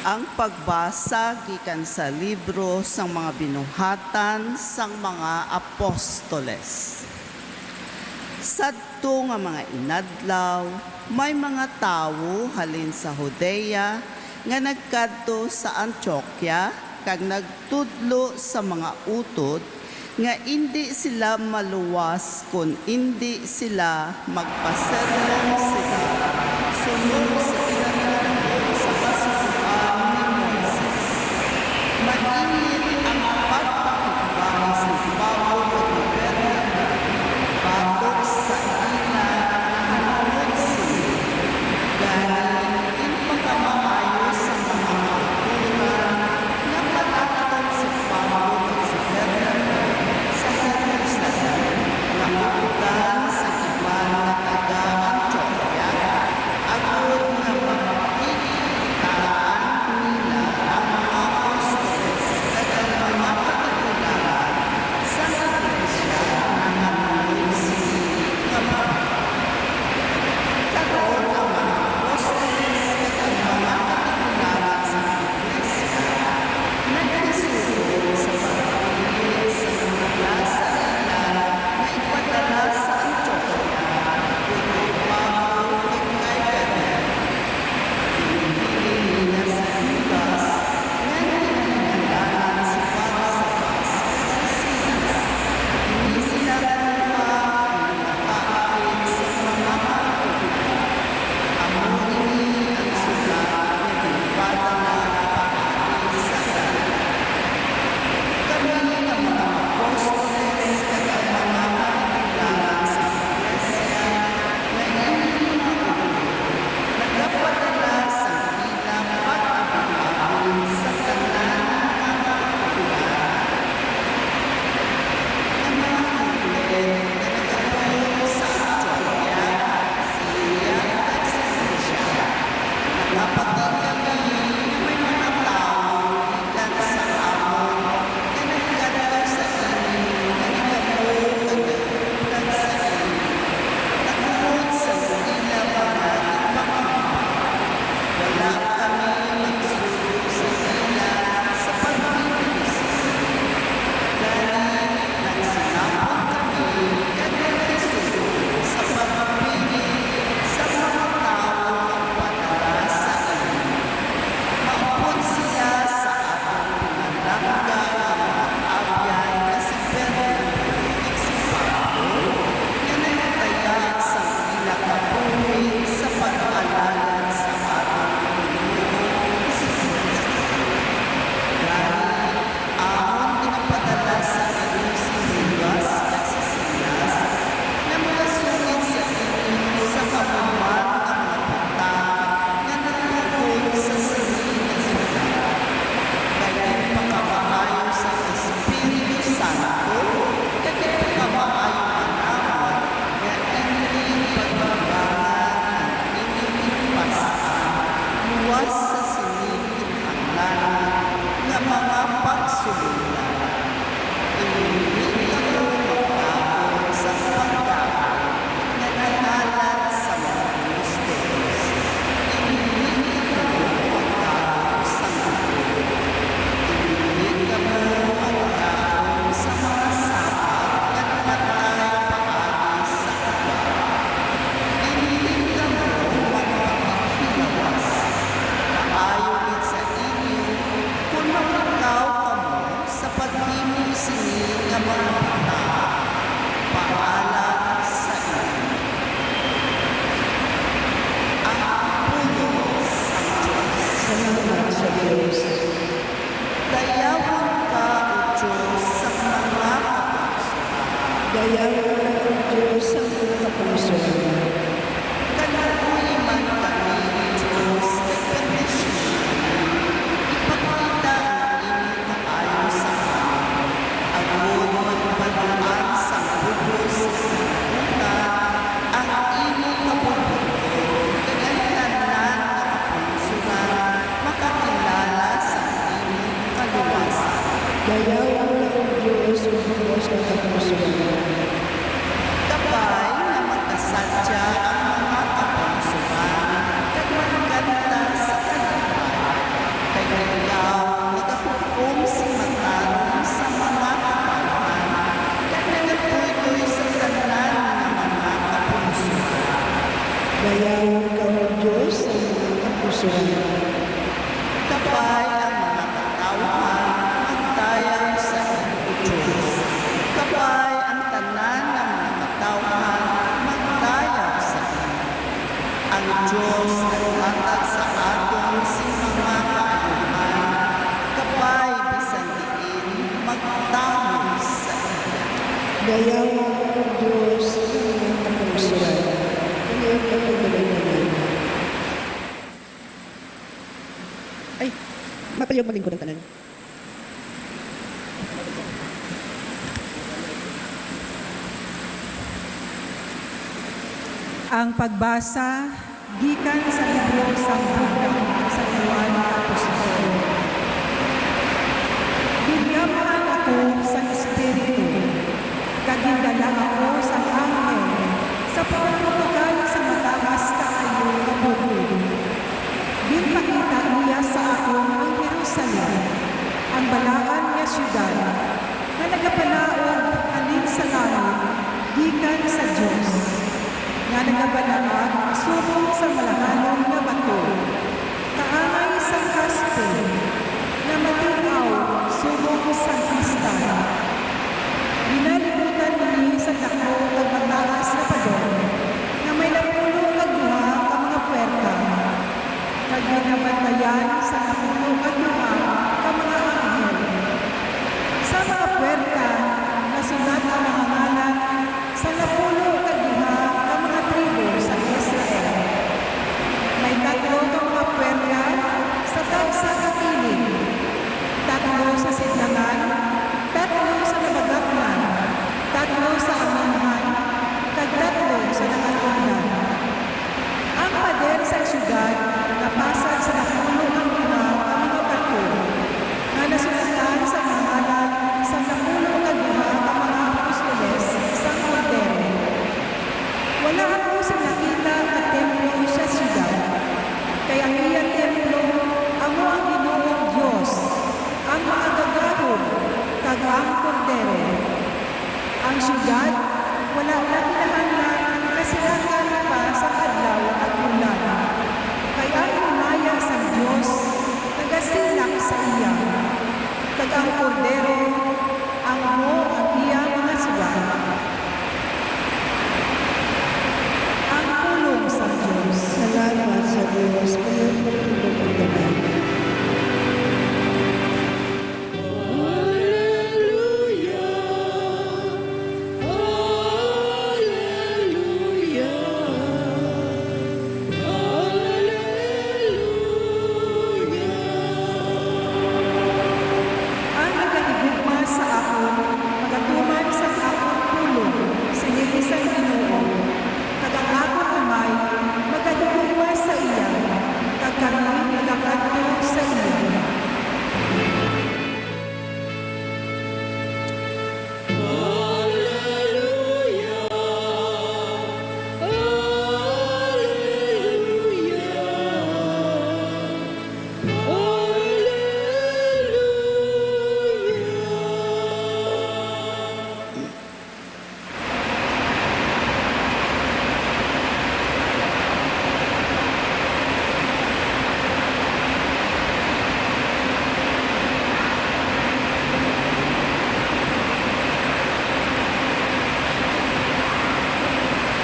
Ang pagbasa gikan sa libro sang mga binuhatan sang mga apostoles. Sadto nga mga inadlaw, may mga tawo halin sa Judea nga nagkadto sa Antioquia kag nagtudlo sa mga utod nga hindi sila maluwas kun hindi sila magpasermon sila sunod sa pinatuturo sa kasuhan ni Moises. Mainit ang pagpakibahis ni Pablo at Bernabé batok sa ila hanungod sila. Dahil inpagkamaayo sa mga kultura nga palakton si Pablo at si Bernabé sa Jerusalem na utan sa iba na taga-Antioquia agud nga makikitaan nila ang mga apostoles kag ang mga katigulangan sa iglesia nga hanungod sila nga karon ang mga apostoles kag ang mga katigulangan sa iglesia nagkasuod sa pagpili sa mga plaza nila na ipadala sa Antioquia kung Pablo kag kay Bernabé. Pinili nila sa Judas nga ginahingalanan si Barsabas sa Silas. Hindi sila kumuha ng nakaapit sa mga katigulangan. Amo ini ang sulat nga ginpadala paagi sa kanila. Kami nga mga apostoles kag ang mga katigulangan sa iglesia nga inyong nagapadala sa ilang pag-abang sa tanan nga katigulangan. Ang mga anghel nga nagabot sa Antioquia, Syria kag sa Asia, nagapati kami nga may mga tao gikan sa amon nga nagkadto sa inyo nga nagabot kag nagbulag sa inyo, nagbuot sa ila mga ipakabang. Wala kami magsulog sa ila sa pagbibisita. Dahil nagsinapon kami kag nagsusulod sa pagpili sa mga tao ang padala sa inyo. Maupod sila sa atong pinalangga ang mga abyan nga si Bernabé kag si Pablo nga nagtaya sa ila kabuhi sa pag-alagad sa atong Panginoon Jesucristo. Dahil amon ginapadala sa inyo si Judas at si Silas na magasungit sa inyo sa kapaman ang mga bata nga nagtugod sa sarili nga sulat. Kaya pagkamaayo sa Espiritu Santo, kaya pagkamaayo manamon nga hindi pagbabangan ang inyong pasaan luwas sa sinigit ang lahat nga mga pagsululan. Hindi kayo magkakot sa pagkaon nga nanalat sa mga gustos. Hindi kayo magkakot sa mga hindi kayo magkakot sa mga sapat nga napatay paagi sa iba. Hindi kayo magpakikilawas. Maayogit sa inyo kung magpakaw kamo sa paghimo sini nga mga bata. Paala sa inyo. Ang puno sa Diyos. Salamat sa Diyos. Dayawon ka, O Diyos, sa mga kapuso. Dayawan ka ng Diyos sa mga kapusoan. Kanaluy man kami, Diyos, kay permisyon. Ipakita ang inyong kaayo sa amin. Agud magpaduan sa bugos ng puta ang inyong kapuso. Kagandanan na kapusuhan, makakilala sa inyong kaluwasan. Dayawan ka ng Diyos sa bugos ng kapusoan. Kapay na magkasadya ang mga kapusuhan, kag magkanta sa kalipan. Kay kapungsuran. Kapay ang mga katawhan magdayang sa iyong Diyos. Kapay ang tanan ng mga katawhan magdayang sa iyo. Ang Diyos naghatag sa aton si mga kaayuhan. Kapay bisan diin magtamo sa iyo. Dayawa ang Diyos ng mga kapungsuran. Ngayon at pagdalaman. Ay, mapaliyog malingkod ang tanan. Ang pagbasa gikan sa libro sa Buda sa Juan Apostol. Bigyaman ako sa Espiritu, kagindala ako sa anghel, sa pagpupukan sa mataas kaayo na bukid. Ginpakita niya sa akon ang Jerusalem, ang balaan nga syudad, na nagapanaog alin sa langit, gikan sa Diyos, nga nagabalaag subong sa malahalong nga bato, kaangay sa kaspe, nga matinaw subong sa kristal. Ginalibutan niya sa dako ang mataas na padon, nga may napulo kag duha ka mga puwerta, kag ginabantayan sa napulo kag duha ka mga anghel. Sa mga puwerta, nasulat ang mga ngalan sa napulo kag duha ka mga tribo sa Israel. May tatlo ka mga puwerta sa tagsa ka kiling, tatlo sa sidlangan, tatlo sa nabagatnan, tatlo sa aminahan, kag tatlo sa nakatungdan. Ang pader sa syudad napasag sa napulo ang duha ka mga bato, nga nasulatan sa mga ngalan sa napulo kag duha ka mga apostoles sa Kordero. Wala ako sa nakita na templo sa syudad, kaya ang iyang templo amo ang Ginoong Diyos, ang mga gagahon kag ang Kordero. Ang syudad wala na kinahanglan kasilakan pa sa adlaw at ulan. Kaya humaya sa Diyos nagasilak sa iya. Kag ang Kordero ang mo ang iyang mga suwat. Ang pulong sa Diyos. Salamat sa Diyos. Ngayon magtulog ang tanan. Ang nagahigugma sa akon, magatuman sa akon pulong, sinili sa Ginoo. Kag ang akon amay, magahigugma sa iya, kag kami nagakadto sa iya.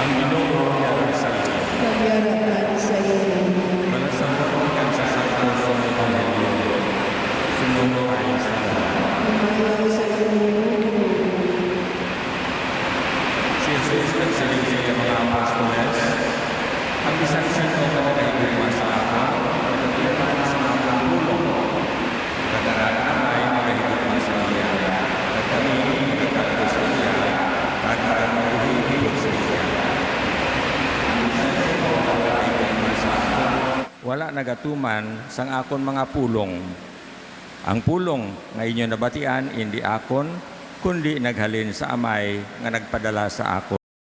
Ang Ginoo nga sa iyo. Pagyarapan sa iyo. Malasambutan sa sakto sa Ebanghelyo. Sumunod ay sa Umayaw sa iyo. si Jesus nagsiling sa mga apostoles. Ang isang santo ka na nagigugma sa ako, pagkatipan sa mga pulong. Kadaraan ay nagigugma sa iya. At kami nagkakadto sa iya. At nagigugma sa iya. Wala nagatuman sang akon mga pulong. Ang pulong nga inyo nabatian, hindi akon, kundi naghalin sa amay nga nagpadala sa akon.